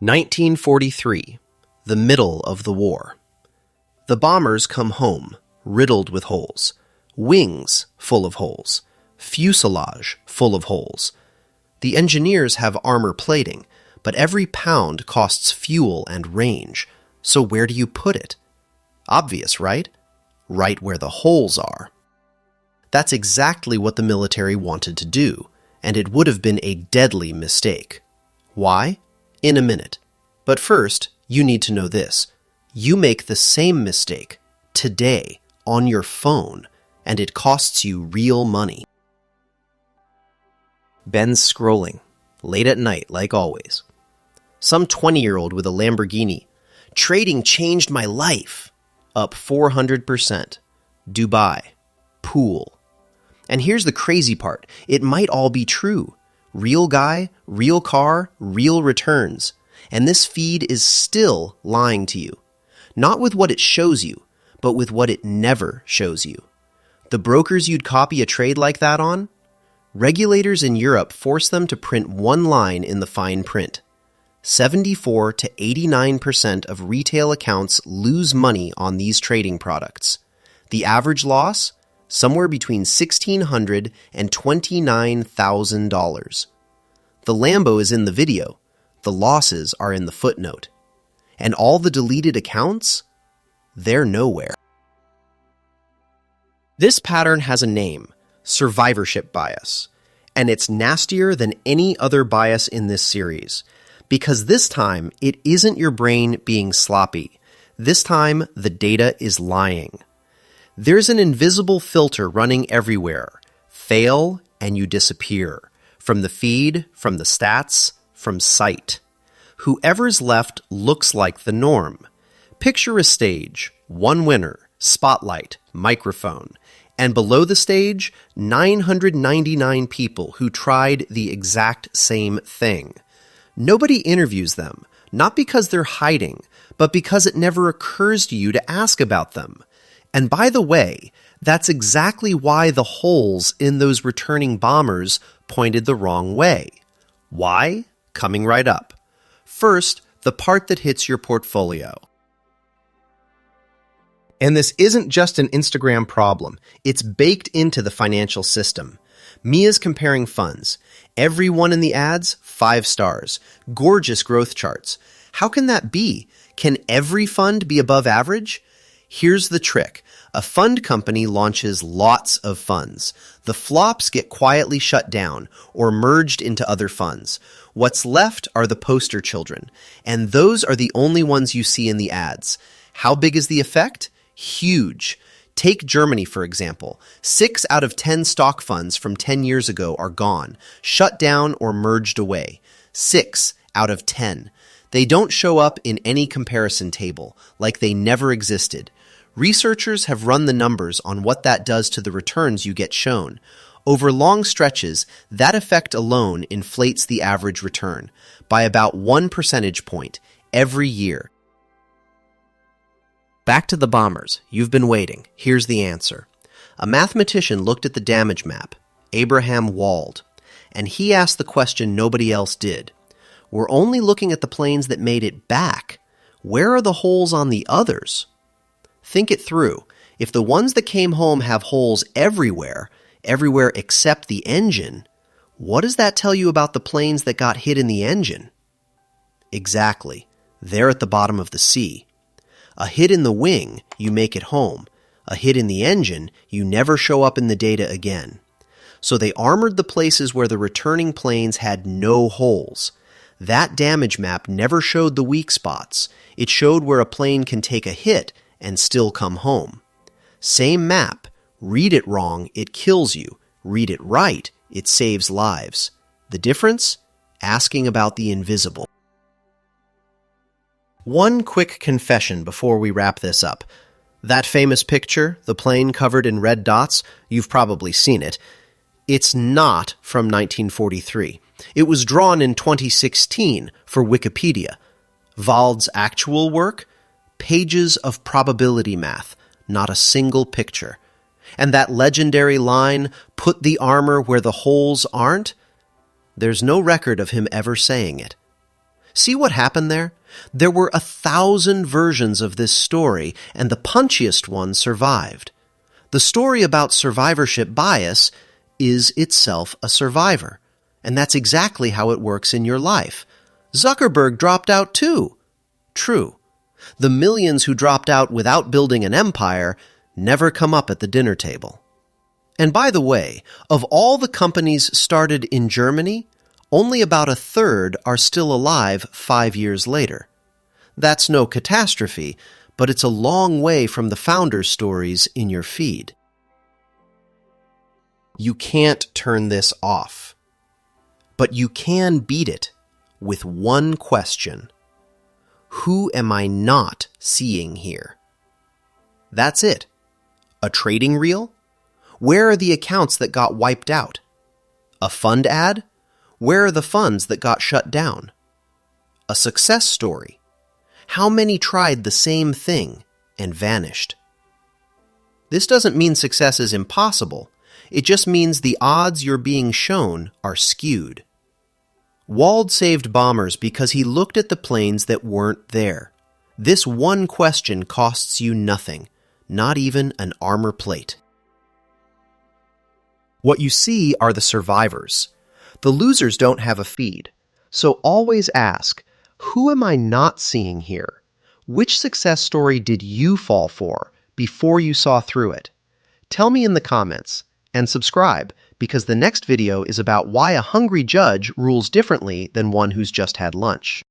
1943, the middle of the war. The bombers come home, riddled with holes, wings full of holes, fuselage full of holes. The engineers have armor plating, but every pound costs fuel and range, so where do you put it? Obvious, right? Right where the holes are. That's exactly what the military wanted to do, and it would have been a deadly mistake. Why? In a minute. But first, you need to know this. You make the same mistake today on your phone, and it costs you real money. Ben's scrolling, late at night like always. Some 20-year-old with a Lamborghini. Trading changed my life. Up 400%. Dubai. Pool. And here's the crazy part. It might all be true. Real guy, real car, real returns. And this feed is still lying to you. Not with what it shows you, but with what it never shows you. The brokers you'd copy a trade like that on? Regulators in Europe force them to print one line in the fine print. 74 to 89% of retail accounts lose money on these trading products. The average loss? Somewhere between $1,600 and $29,000. The Lambo is in the video. The losses are in the footnote. And all the deleted accounts? They're nowhere. This pattern has a name, survivorship bias, and it's nastier than any other bias in this series, because this time it isn't your brain being sloppy. This time the data is lying. There's an invisible filter running everywhere. Fail and you disappear. From the feed, from the stats, from sight. Whoever's left looks like the norm. Picture a stage, one winner, spotlight, microphone, and below the stage, 999 people who tried the exact same thing. Nobody interviews them, not because they're hiding, but because it never occurs to you to ask about them. And by the way, that's exactly why the holes in those returning bombers pointed the wrong way. Why? Coming right up. First, the part that hits your portfolio. And this isn't just an Instagram problem. It's baked into the financial system. Mia's comparing funds. Every one in the ads, 5 stars. Gorgeous growth charts. How can that be? Can every fund be above average? Here's the trick. A fund company launches lots of funds. The flops get quietly shut down or merged into other funds. What's left are the poster children, and those are the only ones you see in the ads. How big is the effect? Huge. Take Germany, for example. 6 out of 10 stock funds from 10 years ago are gone, shut down or merged away. 6 out of 10. They don't show up in any comparison table, like they never existed. Researchers have run the numbers on what that does to the returns you get shown. Over long stretches, that effect alone inflates the average return by about 1 percentage point every year. Back to the bombers. You've been waiting. Here's the answer. A mathematician looked at the damage map, Abraham Wald, and he asked the question nobody else did. We're only looking at the planes that made it back. Where are the holes on the others? Think it through. If the ones that came home have holes everywhere except the engine, what does that tell you about the planes that got hit in the engine? Exactly. They're at the bottom of the sea. A hit in the wing, you make it home. A hit in the engine, you never show up in the data again. So they armored the places where the returning planes had no holes. That damage map never showed the weak spots. It showed where a plane can take a hit and still come home. Same map. Read it wrong, it kills you. Read it right, it saves lives. The difference? Asking about the invisible. One quick confession before we wrap this up. That famous picture, the plane covered in red dots, you've probably seen it. It's not from 1943. It was drawn in 2016 for Wikipedia. Wald's actual work? Pages of probability math, not a single picture. And that legendary line, "Put the armor where the holes aren't"? There's no record of him ever saying it. See what happened there? There were 1,000 versions of this story, and the punchiest one survived. The story about survivorship bias is itself a survivor, and that's exactly how it works in your life. Zuckerberg dropped out too. True. The millions who dropped out without building an empire never come up at the dinner table. And by the way, of all the companies started in Germany, only about 1/3 are still alive 5 years later. That's no catastrophe, but it's a long way from the founders' stories in your feed. You can't turn this off, but you can beat it with one question. Who am I not seeing here? That's it. A trading reel? Where are the accounts that got wiped out? A fund ad? Where are the funds that got shut down? A success story? How many tried the same thing and vanished? This doesn't mean success is impossible. It just means the odds you're being shown are skewed. Wald saved bombers because he looked at the planes that weren't there. This one question costs you nothing, not even an armor plate. What you see are the survivors. The losers don't have a feed. So always ask, who am I not seeing here? Which success story did you fall for before you saw through it? Tell me in the comments, and subscribe, because the next video is about why a hungry judge rules differently than one who's just had lunch.